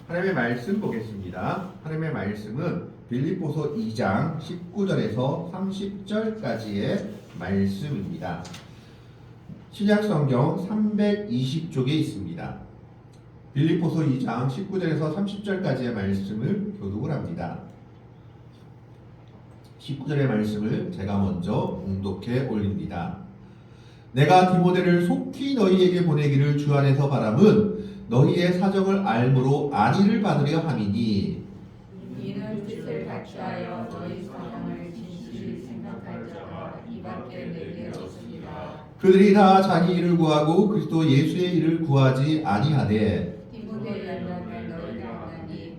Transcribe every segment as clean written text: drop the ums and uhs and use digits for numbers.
하나님의 말씀 보겠습니다. 하나님의 말씀은 빌립보서 2장 19절에서 30절까지의 말씀입니다. 신약성경 320쪽에 있습니다. 빌립보서 2장 19절에서 30절까지의 말씀을 교독을 합니다. 19절의 말씀을 제가 먼저 봉독해 올립니다. 내가 디모데를 속히 너희에게 보내기를 주 안에서 바람은 너희의 사정을 알므로 안위를 받으려 함이니 이는 뜻을 같이하여 너희 사정을 진실히 생각할 자가 이밖에 내게 없습니다. 그들이 다 자기 일을 구하고 그리스도 예수의 일을 구하지 아니하되 디모데 연락을 너희가 하나니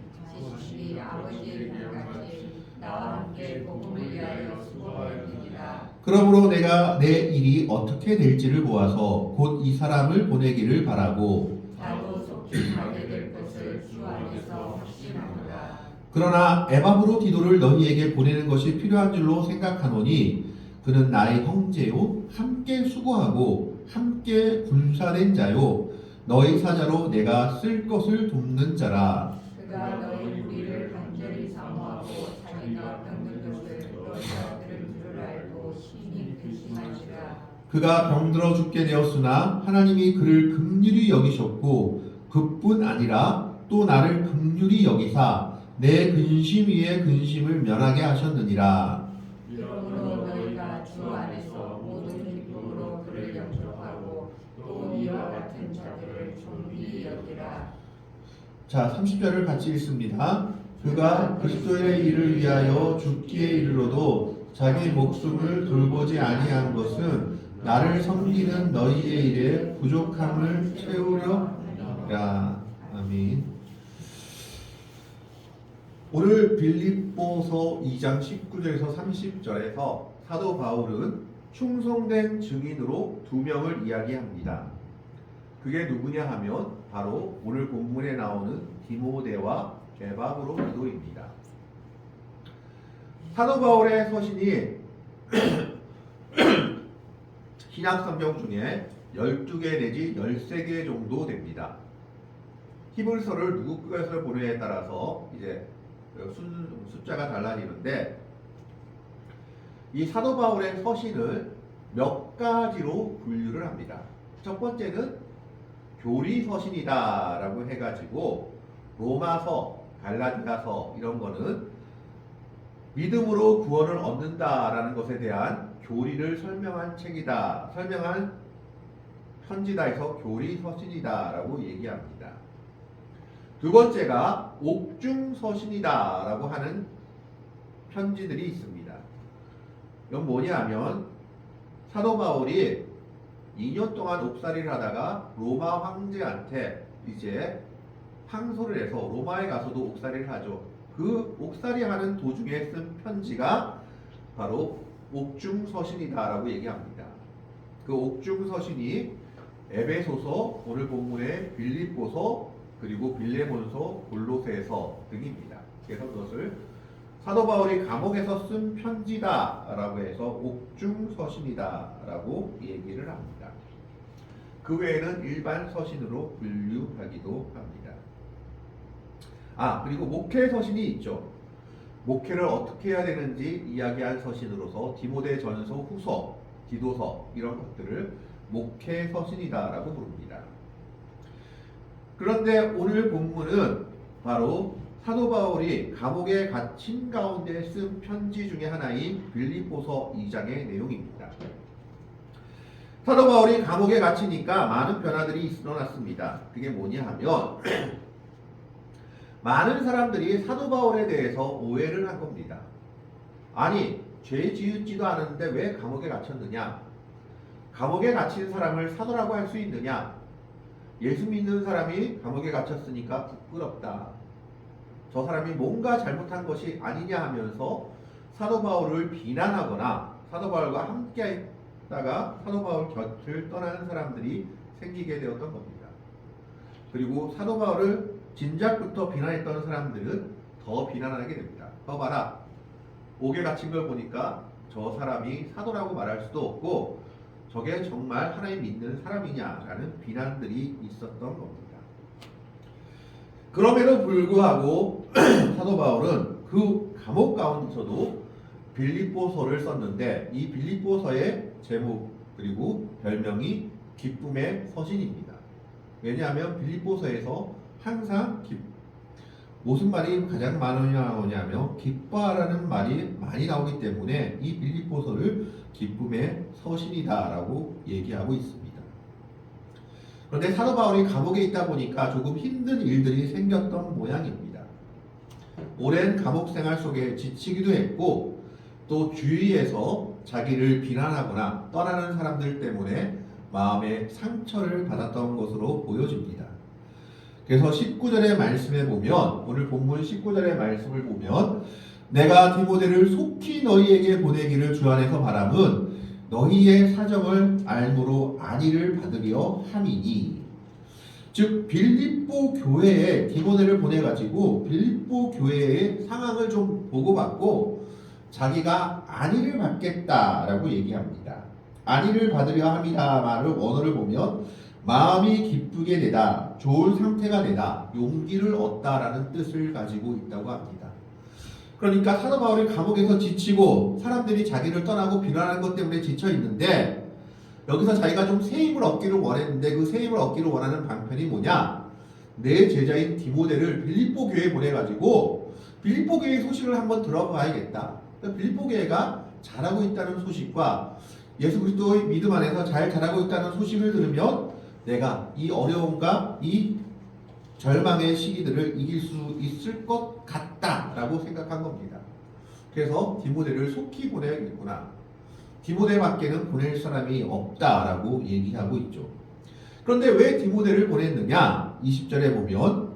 지식이 아버지의 일같이 나와 함께 복음을 위하여 수고하였느니라. 그러므로 내가 내 일이 어떻게 될지를 보아서 곧 이 사람을 보내기를 바라고 나도 속히 가게 될 것을 주 안에서 확신하노라. 그러나 에바브로디도를 너희에게 보내는 것이 필요한 줄로 생각하노니 그는 나의 형제요 함께 수고하고 함께 군사된 자요 너희 사자로 내가 쓸 것을 돕는 자라. 그가 너희 무리를 간절히 사모하고 자기가 병든 것을 너희가 들은 줄을 알고 심히 근심하시라. 그가 병들어 죽게 되었으나 하나님이 그를 긍휼히 여기셨고 그뿐 아니라 또 나를 긍휼히 여기사 내 근심 위에 근심을 면하게 하셨느니라. 이러므로 너희가 주 안에서 모든 기쁨으로 그를 영접하고 또 이와 같은 자들을 존귀히 여기라. 자, 30절을 같이 읽습니다. 그가 그리스도의 일을 위하여 죽기에 이르러도 자기 목숨을 돌보지 아니한 것은 나를 섬기는 너희의 일에 부족함을 채우려 함이라. 아멘. 오늘 빌립보서 2장 19절에서 30절에서 사도 바울은 충성된 증인으로 두 명을 이야기합니다. 그게 누구냐 하면 바로 오늘 본문에 나오는 디모데와 에바브로디도입니다. 사도 바울의 서신이 신약 성경 중에 12개 내지 13개 정도 됩니다. 히브리서를 누구 것을 보느냐에 따라서 이제 숫자가 달라지는데 이 사도 바울의 서신을 몇 가지로 분류를 합니다. 첫 번째는 교리 서신이다 라고 해가지고 로마서, 갈라디아서 이런 거는 믿음으로 구원을 얻는다라는 것에 대한 교리를 설명한 책이다, 설명한 편지다 해서 교리 서신이다 라고 얘기합니다. 두 번째가 옥중 서신이다 라고 하는 편지들이 있습니다. 이건 뭐냐 하면 사도 바울이 2년 동안 옥살이를 하다가 로마 황제한테 이제 항소를 해서 로마에 가서도 옥살이를 하죠. 그 옥살이 하는 도중에 쓴 편지가 바로 옥중 서신이다 라고 얘기합니다. 그 옥중 서신이 에베소서, 오늘 본문의 빌립보서, 그리고 빌레몬서, 골로새서 등입니다. 그래서 그것을 사도 바울이 감옥에서 쓴 편지다 라고 해서 옥중 서신이다 라고 얘기를 합니다. 그 외에는 일반 서신으로 분류하기도 합니다. 그리고 목회 서신이 있죠. 목회를 어떻게 해야 되는지 이야기한 서신으로서 디모데 전서, 후서, 디도서 이런 것들을 목회 서신이다 라고 부릅니다. 그런데 오늘 본문은 바로 사도 바울이 감옥에 갇힌 가운데 쓴 편지 중에 하나인 빌립보서 2장의 내용입니다. 사도 바울이 감옥에 갇히니까 많은 변화들이 일어났습니다. 그게 뭐냐 하면 많은 사람들이 사도 바울에 대해서 오해를 한 겁니다. 아니, 죄 지었지도 않았는데 왜 감옥에 갇혔느냐? 감옥에 갇힌 사람을 사도라고 할 수 있느냐? 예수 믿는 사람이 감옥에 갇혔으니까 부끄럽다. 저 사람이 뭔가 잘못한 것이 아니냐 하면서 사도 바울을 비난하거나 사도 바울과 함께 했다가 사도 바울 곁을 떠나는 사람들이 생기게 되었던 겁니다. 그리고 사도 바울을 진작부터 비난했던 사람들은 더 비난하게 됩니다. 봐라, 옥에 갇힌 걸 보니까 저 사람이 사도라고 말할 수도 없고 저게 정말 하나님 믿는 사람이냐라는 비난들이 있었던 겁니다. 그럼에도 불구하고 사도 바울은 그 감옥 가운데서도 빌립보서를 썼는데 이 빌립보서의 제목 그리고 별명이 기쁨의 서신입니다. 왜냐하면 빌립보서에서 항상 무슨 말이 가장 많이 나오냐면 기뻐하라는 말이 많이 나오기 때문에 이 빌립보서를 기쁨의 서신이다라고 얘기하고 있습니다. 그런데 사도 바울이 감옥에 있다 보니까 조금 힘든 일들이 생겼던 모양입니다. 오랜 감옥 생활 속에 지치기도 했고 또 주위에서 자기를 비난하거나 떠나는 사람들 때문에 마음에 상처를 받았던 것으로 보여집니다. 그래서 19절의 말씀에 보면 오늘 본문 19절의 말씀을 보면 내가 디모데를 속히 너희에게 보내기를 주 안에서 바람은 너희의 사정을 알므로 안위를 받으려 함이니 즉 빌립보 교회에 디모데를 보내가지고 빌립보 교회의 상황을 좀 보고받고 자기가 안위를 받겠다라고 얘기합니다. 안위를 받으려 함이라 말을 원어를 보면 마음이 기쁘게 되다, 좋은 상태가 되다, 용기를 얻다라는 뜻을 가지고 있다고 합니다. 그러니까 사도 바울이 감옥에서 지치고 사람들이 자기를 떠나고 비난하는 것 때문에 지쳐 있는데 여기서 자기가 좀 새 힘을 얻기를 원했는데 그 새 힘을 얻기를 원하는 방편이 뭐냐? 내 제자인 디모데를 빌립보 교회에 보내가지고 빌립보 교회의 소식을 한번 들어봐야겠다. 빌립보 교회가 잘하고 있다는 소식과 예수 그리스도의 믿음 안에서 잘 자라고 있다는 소식을 들으면 내가 이 어려움과 이 절망의 시기들을 이길 수 있을 것 같다라고 생각한 겁니다. 그래서 디모데를 속히 보내야겠구나. 디모데밖에는 보낼 사람이 없다라고 얘기하고 있죠. 그런데 왜 디모데를 보냈느냐? 20절에 보면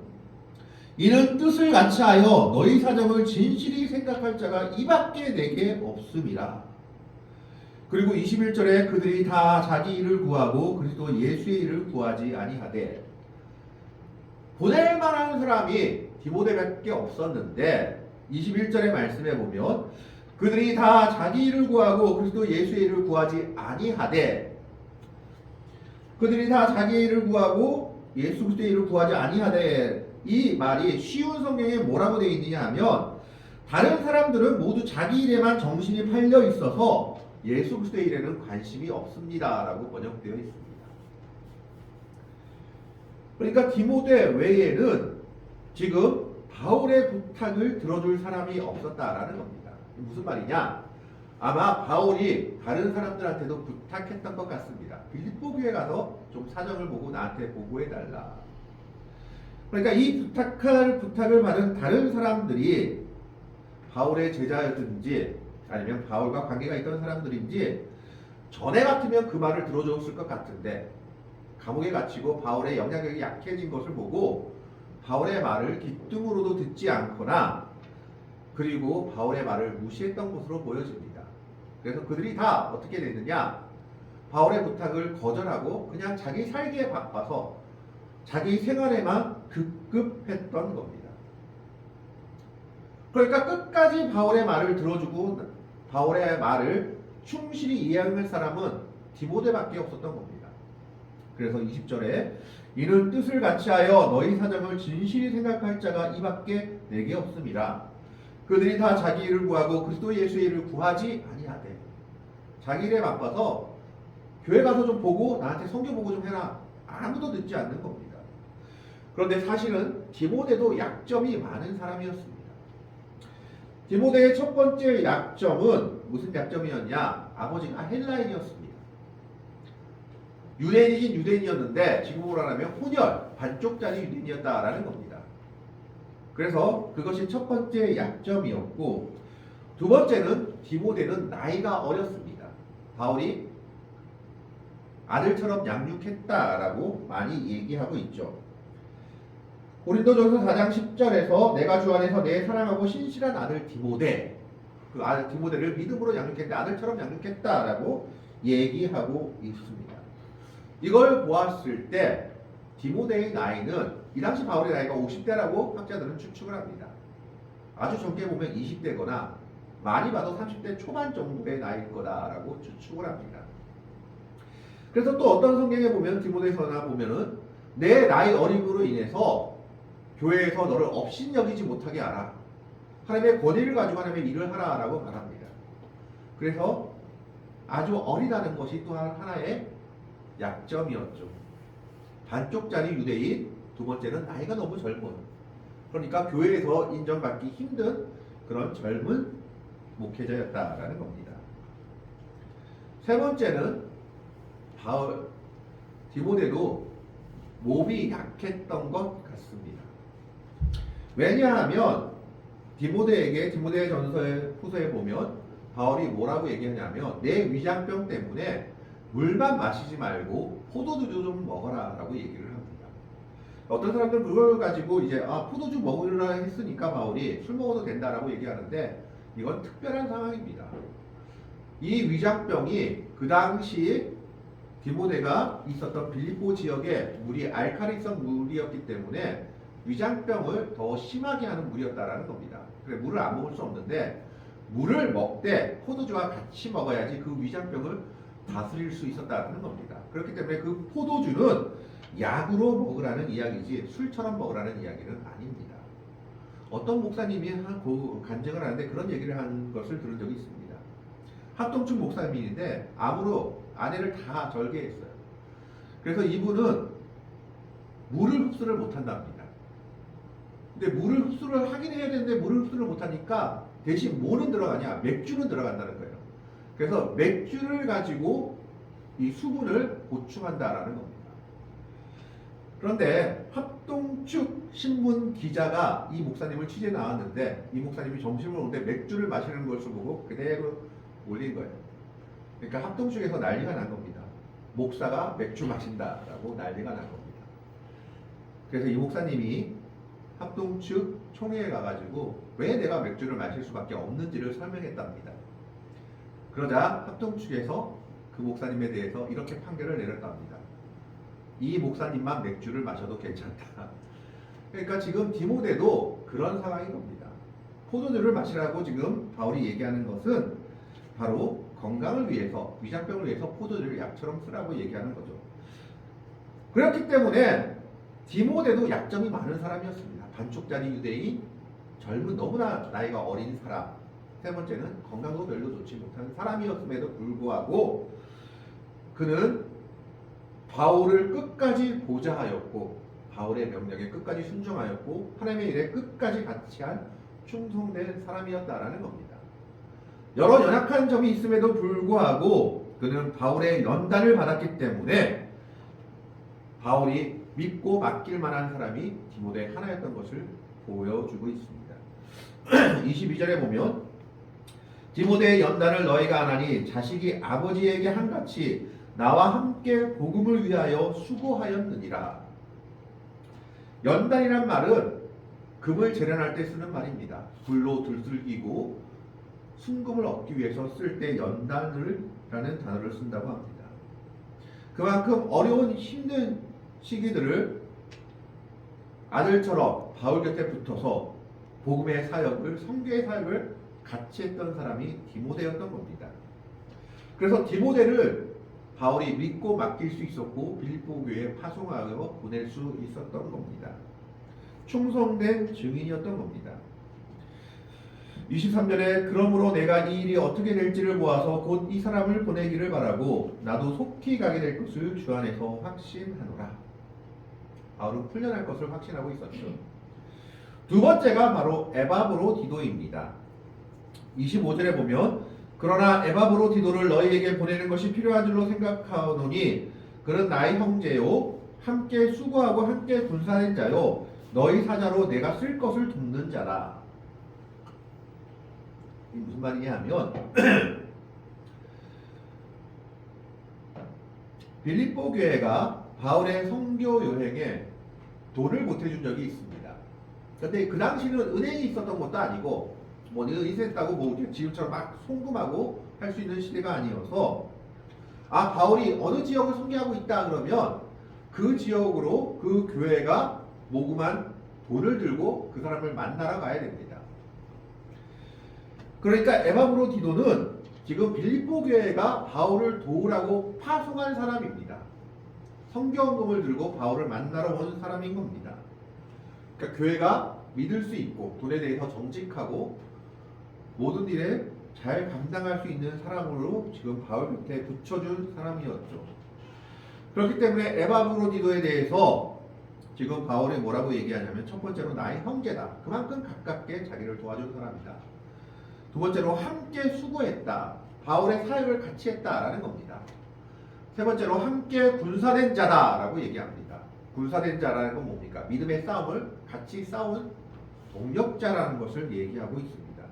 이는 뜻을 같이 하여 너희 사정을 진실히 생각할 자가 이밖에 내게 없음이라. 그리고 21절에 그들이 다 자기 일을 구하고 그리스도 예수의 일을 구하지 아니하되 보낼 만한 사람이 디모데밖에 없었는데 21절의 말씀에 보면 그들이 다 자기 일을 구하고 그리스도 예수의 일을 구하지 아니하되 그들이 다 자기 일을 구하고 예수 그리스도의 일을 구하지 아니하되 이 말이 쉬운 성경에 뭐라고 되어 있느냐 하면 다른 사람들은 모두 자기 일에만 정신이 팔려 있어서 예수 그리스도의 일에는 관심이 없습니다 라고 번역되어 있습니다. 그러니까 디모데 외에는 지금 바울의 부탁을 들어줄 사람이 없었다라는 겁니다. 무슨 말이냐? 아마 바울이 다른 사람들한테도 부탁했던 것 같습니다. 빌립보 교회 가서 좀 사정을 보고 나한테 보고해달라. 그러니까 이 부탁을 받은 다른 사람들이 바울의 제자였든지 아니면 바울과 관계가 있던 사람들인지 전에 같으면 그 말을 들어줬을 것 같은데 감옥에 갇히고 바울의 영향력이 약해진 것을 보고 바울의 말을 귀뚱으로도 듣지 않거나 그리고 바울의 말을 무시했던 것으로 보여집니다. 그래서 그들이 다 어떻게 됐느냐? 바울의 부탁을 거절하고 그냥 자기 살기에 바빠서 자기 생활에만 급급했던 겁니다. 그러니까 끝까지 바울의 말을 들어주고 바울의 말을 충실히 이해할 사람은 디모데밖에 없었던 겁니다. 그래서 20절에 이는 뜻을 같이 하여 너희 사정을 진실히 생각할 자가 이밖에 내게 없음이라. 그들이 다 자기 일을 구하고 그리스도 예수의 일을 구하지 아니하되 자기 일에 바빠서 교회 가서 좀 보고 나한테 성경 보고 좀 해라. 아무도 듣지 않는 겁니다. 그런데 사실은 디모데도 약점이 많은 사람이었습니다. 디모데의 첫 번째 약점은 무슨 약점이었냐? 아버지가 헬라인이었습니다. 유대인이긴 유대인이었는데 지금으로 말하면 혼혈, 반쪽짜리 유대인이었다라는 겁니다. 그래서 그것이 첫 번째 약점이었고 두 번째는 디모데는 나이가 어렸습니다. 바울이 아들처럼 양육했다라고 많이 얘기하고 있죠. 고린도전서 4장 10절에서 내가 주 안에서 내 사랑하고 신실한 아들 디모데 그 아들 디모데를 믿음으로 양육했는데 아들처럼 양육했다라고 얘기하고 있습니다. 이걸 보았을 때 디모데의 나이는 이 당시 바울의 나이가 50대라고 학자들은 추측을 합니다. 아주 적게 보면 20대거나 많이 봐도 30대 초반 정도의 나이일 거다라고 추측을 합니다. 그래서 또 어떤 성경에 보면 디모데서나 보면은 내 나이 어림으로 인해서 교회에서 너를 업신여기지 못하게 하라. 하나님의 권위를 가지고 하나님의 일을 하라라고 말합니다. 그래서 아주 어리다는 것이 또한 하나의 약점이었죠. 반쪽짜리 유대인, 두 번째는 나이가 너무 젊은, 그러니까 교회에서 인정받기 힘든 그런 젊은 목회자였다라는 겁니다. 세 번째는 디모데도 몸이 약했던 것 같습니다. 왜냐하면 디모데 전서의 후서에 보면 바울이 뭐라고 얘기하냐면 내 위장병 때문에 물만 마시지 말고 포도주도 좀 먹어라 라고 얘기를 합니다. 어떤 사람들은 그걸 가지고 이제 포도주 먹으라 했으니까 바울이 술 먹어도 된다라고 얘기하는데 이건 특별한 상황입니다. 이 위장병이 그 당시 디모데가 있었던 빌립보 지역의 물이 알칼리성 물이었기 때문에 위장병을 더 심하게 하는 물이었다라는 겁니다. 그래 물을 안 먹을 수 없는데 물을 먹되 포도주와 같이 먹어야지 그 위장병을 다스릴 수 있었다는 겁니다. 그렇기 때문에 그 포도주는 약으로 먹으라는 이야기지 술처럼 먹으라는 이야기는 아닙니다. 어떤 목사님이 간증을 하는데 그런 얘기를 한 것을 들은 적이 있습니다. 합동충 목사님인데 암으로 아내를 다 절개했어요. 그래서 이분은 물을 흡수를 못한답니다. 근데 물을 흡수를 하긴 해야 되는데 물을 흡수를 못하니까 대신 뭐는 들어가냐? 맥주는 들어간다는 거예요. 그래서 맥주를 가지고 이 수분을 보충한다라는 겁니다. 그런데 합동축 신문 기자가 이 목사님을 취재해 나왔는데 이 목사님이 점심을 오는데 맥주를 마시는 것을 보고 그대로 올린 거예요. 그러니까 합동축에서 난리가 난 겁니다. 목사가 맥주 마신다라고 난리가 난 겁니다. 그래서 이 목사님이 합동축 총회에 가가지고 왜 내가 맥주를 마실 수밖에 없는지를 설명했답니다. 그러자 합동축에서 그 목사님에 대해서 이렇게 판결을 내렸답니다. 이 목사님만 맥주를 마셔도 괜찮다. 그러니까 지금 디모데도 그런 상황인 겁니다. 포도주를 마시라고 지금 바울이 얘기하는 것은 바로 건강을 위해서, 위장병을 위해서 포도주를 약처럼 쓰라고 얘기하는 거죠. 그렇기 때문에 디모데도 약점이 많은 사람이었습니다. 반쪽짜리 유대인, 젊은 너무나 나이가 어린 사람, 세 번째는 건강도 별로 좋지 못한 사람이었음에도 불구하고 그는 바울을 끝까지 보좌하였고 바울의 명령에 끝까지 순종하였고 하나님의 일에 끝까지 같이한 충성된 사람이었다라는 겁니다. 여러 연약한 점이 있음에도 불구하고 그는 바울의 연단을 받았기 때문에 바울이 믿고 맡길 만한 사람이 디모데 하나였던 것을 보여주고 있습니다. 22절에 보면 디모데의 연단을 너희가 안하니 자식이 아버지에게 한같이 나와 함께 복음을 위하여 수고하였느니라. 연단이란 말은 금을 재련할 때 쓰는 말입니다. 불로 들슬기고 순금을 얻기 위해서 쓸 때 연단을라는 단어를 쓴다고 합니다. 그만큼 어려운 힘든 시기들을 아들처럼 바울 곁에 붙어서 복음의 사역을, 선교의 사역을 같이 했던 사람이 디모데였던 겁니다. 그래서 디모데를 바울이 믿고 맡길 수 있었고 빌립보 교회에 파송하여 보낼 수 있었던 겁니다. 충성된 증인이었던 겁니다. 23절에 그러므로 내가 이 일이 어떻게 될지를 보아서 곧 이 사람을 보내기를 바라고 나도 속히 가게 될 것을 주 안에서 확신하노라. 바울은 풀려날 것을 확신하고 있었죠. 두 번째가 바로 에바브로디도입니다. 25절에 보면 그러나 에바브로디도를 너희에게 보내는 것이 필요한 줄로 생각하노니 그는 나의 형제요 함께 수고하고 함께 군사된 자요 너희 사자로 내가 쓸 것을 돕는 자라. 이 무슨 말이냐 하면 빌립보 교회가 바울의 선교 여행에 돈을 보태준 적이 있습니다. 그런데 그 당시는 은행이 있었던 것도 아니고 뭐 있었다고 뭐 지금처럼 막 송금하고 할 수 있는 시대가 아니어서 바울이 어느 지역을 선교하고 있다 그러면 그 지역으로 그 교회가 모금한 돈을 들고 그 사람을 만나러 가야 됩니다. 그러니까 에바브로디도는 지금 빌립보 교회가 바울을 도우라고 파송한 사람입니다. 선교헌금을 들고 바울을 만나러 온 사람인 겁니다. 그러니까 교회가 믿을 수 있고 돈에 대해서 정직하고 모든 일에 잘 감당할 수 있는 사람으로 지금 바울 곁에 붙여준 사람이었죠. 그렇기 때문에 에바브로디도에 대해서 지금 바울이 뭐라고 얘기하냐면 첫 번째로 나의 형제다. 그만큼 가깝게 자기를 도와준 사람이다. 두 번째로 함께 수고했다. 바울의 사역을 같이 했다라는 겁니다. 세 번째로 함께 군사된 자다라고 얘기합니다. 군사된 자라는 건 뭡니까? 믿음의 싸움을 같이 싸운 동력자라는 것을 얘기하고 있습니다.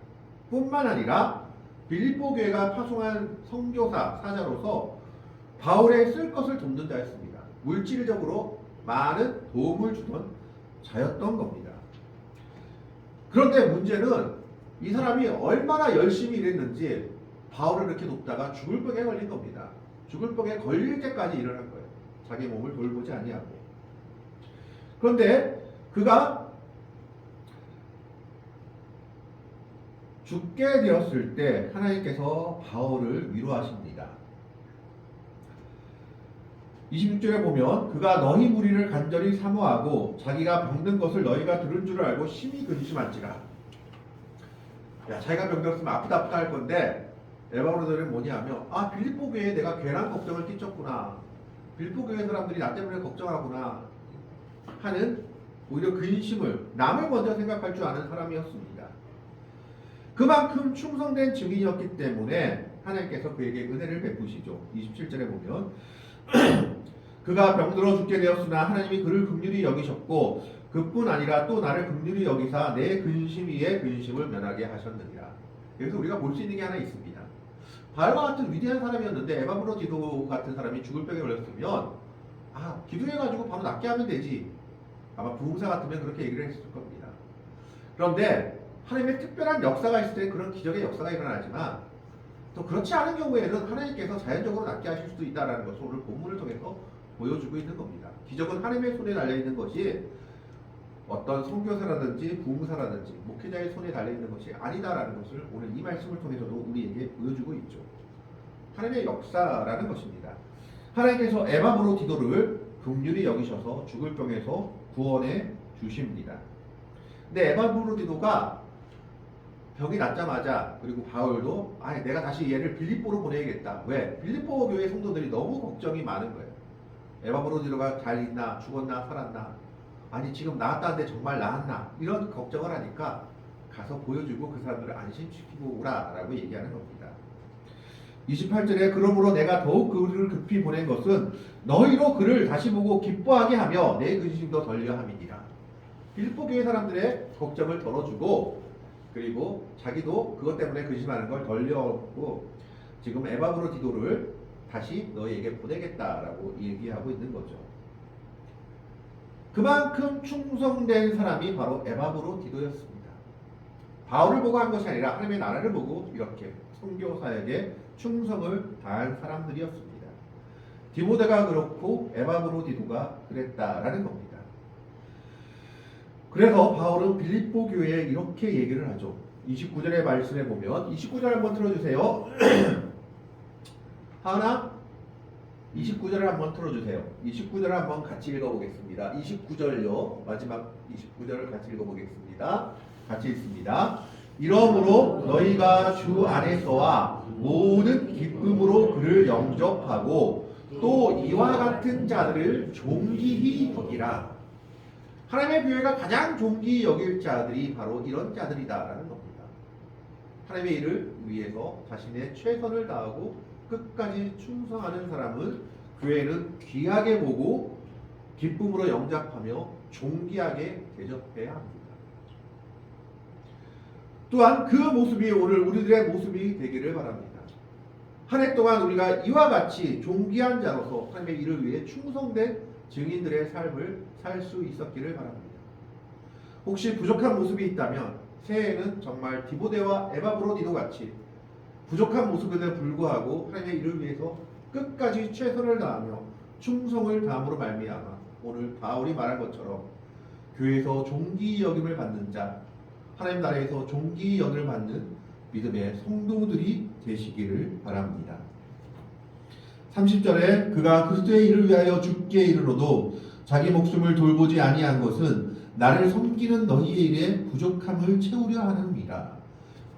뿐만 아니라 빌립보 교회가 파송한 선교사 사자로서 바울의 쓸 것을 돕는 자였습니다. 물질적으로 많은 도움을 주던 자였던 겁니다. 그런데 문제는 이 사람이 얼마나 열심히 일했는지 바울을 이렇게 돕다가 죽을 병에 걸린 겁니다. 죽을 병에 걸릴 때까지 일을 한 거예요. 자기 몸을 돌보지 아니하고. 그런데 그가 죽게 되었을 때 하나님께서 바울을 위로하십니다. 26절에 보면 그가 너희 무리를 간절히 사모하고 자기가 병든 것을 너희가 들은 줄 알고 심히 근심한지라. 야, 자기가 병들었으면 아프다 할 건데 에바브로디도는 뭐냐 하면 빌립보 교회에 내가 괜한 걱정을 끼쳤구나. 빌립보 교회 사람들이 나 때문에 걱정하구나 하는 오히려 근심을 남을 먼저 생각할 줄 아는 사람이었습니다. 그만큼 충성된 증인이었기 때문에 하나님께서 그에게 은혜를 베푸시죠. 27절에 보면 그가 병들어 죽게 되었으나 하나님이 그를 긍휼히 여기셨고 그뿐 아니라 또 나를 긍휼히 여기사 내 근심 위에 근심을 면하게 하셨느니라. 여기서 우리가 볼 수 있는 게 하나 있습니다. 바울과 같은 위대한 사람이었는데 에바브로디도 같은 사람이 죽을 병에 걸렸으면 기도해가지고 바로 낫게 하면 되지. 아마 부흥사 같으면 그렇게 얘기를 했을 겁니다. 그런데 하나님의 특별한 역사가 있을 때 그런 기적의 역사가 일어나지만 또 그렇지 않은 경우에는 하나님께서 자연적으로 낫게 하실 수도 있다는 것을 오늘 본문을 통해서 보여주고 있는 겁니다. 기적은 하나님의 손에 달려있는 것이 어떤 선교사라든지 부흥사라든지 목회자의 손에 달려있는 것이 아니다라는 것을 오늘 이 말씀을 통해서도 우리에게 보여주고 있죠. 하나님의 역사라는 것입니다. 하나님께서 에바브로디도를 긍휼히 여기셔서 죽을 병에서 구원해 주십니다. 근데 에바브로디도가 병이 낫자마자 그리고 바울도 내가 다시 얘를 빌립보로 보내야겠다. 왜? 빌립보 교회 성도들이 너무 걱정이 많은 거예요. 에바브로디도가 잘 있나 죽었나 살았나 지금 나았다는데 정말 나았나 이런 걱정을 하니까 가서 보여주고 그 사람들을 안심시키고 오라라고 얘기하는 겁니다. 28절에 그러므로 내가 더욱 그를 급히 보낸 것은 너희로 그를 다시 보고 기뻐하게 하며 내 근심도 덜려 함이니라. 빌립보 교회 사람들의 걱정을 덜어주고 그리고 자기도 그것 때문에 근심하는 걸 덜려고 지금 에바브로디도를 다시 너희에게 보내겠다라고 얘기하고 있는 거죠. 그만큼 충성된 사람이 바로 에바브로디도였습니다. 바울을 보고 한 것이 아니라 하나님의 나라를 보고 이렇게 선교 사역에 충성을 다한 사람들이었습니다. 디모데가 그렇고 에바브로디도가 그랬다라는 겁니다. 그래서 바울은 빌립보 교회에 이렇게 얘기를 하죠. 29절의 말씀에 보면 29절 한번 틀어주세요. 하나 29절을 한번 틀어주세요. 29절을 한번 같이 읽어보겠습니다. 29절요. 마지막 29절을 같이 읽어보겠습니다. 같이 읽습니다. 이러므로 너희가 주 안에서와 모든 기쁨으로 그를 영접하고 또 이와 같은 자들을 존귀히 여기라. 하나님의 교회가 가장 존귀히 여길 자들이 바로 이런 자들이다라는 겁니다. 하나님의 일을 위해서 자신의 최선을 다하고 끝까지 충성하는 사람은 교회는 귀하게 보고 기쁨으로 영접하며 존귀하게 대접해야 합니다. 또한 그 모습이 오늘 우리들의 모습이 되기를 바랍니다. 한 해 동안 우리가 이와 같이 존귀한 자로서 하나님의 일을 위해 충성된 증인들의 삶을 살 수 있었기를 바랍니다. 혹시 부족한 모습이 있다면 새해에는 정말 디모데와 에바브로디도 같이 부족한 모습에도 불구하고 하나님의 일을 위해서 끝까지 최선을 다하며 충성을 다함으로 말미암아 오늘 바울이 말한 것처럼 교회에서 존귀 여김을 받는 자, 하나님 나라에서 존귀 여김을 받는 믿음의 성도들이 되시기를 바랍니다. 30절에 그가 그리스도의 일을 위하여 죽게 이르러도 자기 목숨을 돌보지 아니한 것은 나를 섬기는 너희의 일에 부족함을 채우려 하는이라.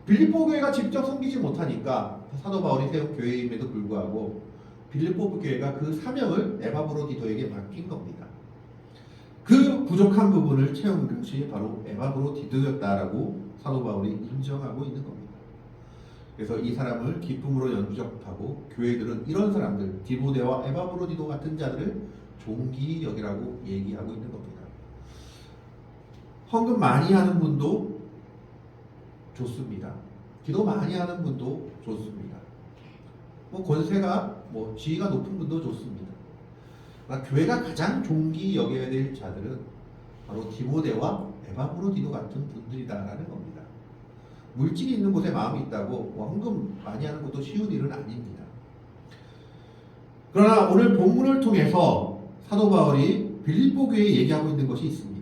빌립보 교회가 직접 섬기지 못하니까 사도 바울이 세운 교회임에도 불구하고 빌립보 교회가 그 사명을 에바브로디도에게 맡긴 겁니다. 그 부족한 부분을 채운 것이 바로 에바브로디도였다라고 사도 바울이 인정하고 있는 겁니다. 그래서 이 사람을 기쁨으로 영접하고 교회들은 이런 사람들 디모데와 에바브로디도 같은 자들을 존귀히 여기라고 얘기하고 있는 겁니다. 헌금 많이 하는 분도 좋습니다. 기도 많이 하는 분도 좋습니다. 권세가 지위가 높은 분도 좋습니다. 그러니까 교회가 가장 존귀히 여겨야 될 자들은 바로 디모데와 에바브로디도 같은 분들이다라는 겁니다. 물질이 있는 곳에 마음이 있다고 헌금 많이 하는 것도 쉬운 일은 아닙니다. 그러나 오늘 본문을 통해서 사도 바울이 빌립보 교회에 얘기하고 있는 것이 있습니다.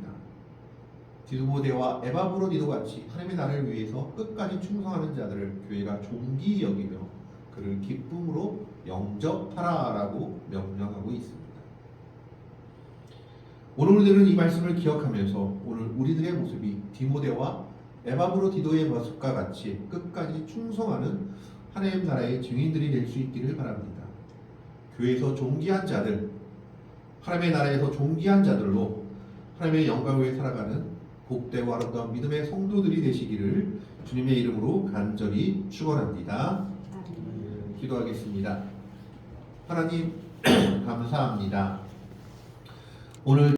디모데와 에바브로디도 같이 하나님의 나라를 위해서 끝까지 충성하는 자들을 교회가 존귀히 여기며 그를 기쁨으로 영접하라라고 명령하고 있습니다. 오늘 우리들은 이 말씀을 기억하면서 오늘 우리들의 모습이 디모데와 에바브로디도의 모습과 같이 끝까지 충성하는 하나님 나라의 증인들이 될 수 있기를 바랍니다. 교회에서 존귀한 자들, 하나님의 나라에서 존귀한 자들로 하나님의 영광을 위해 살아가는 복되고 아름다운 믿음의 성도들이 되시기를 주님의 이름으로 간절히 축원합니다. 기도하겠습니다. 하나님 감사합니다. 오늘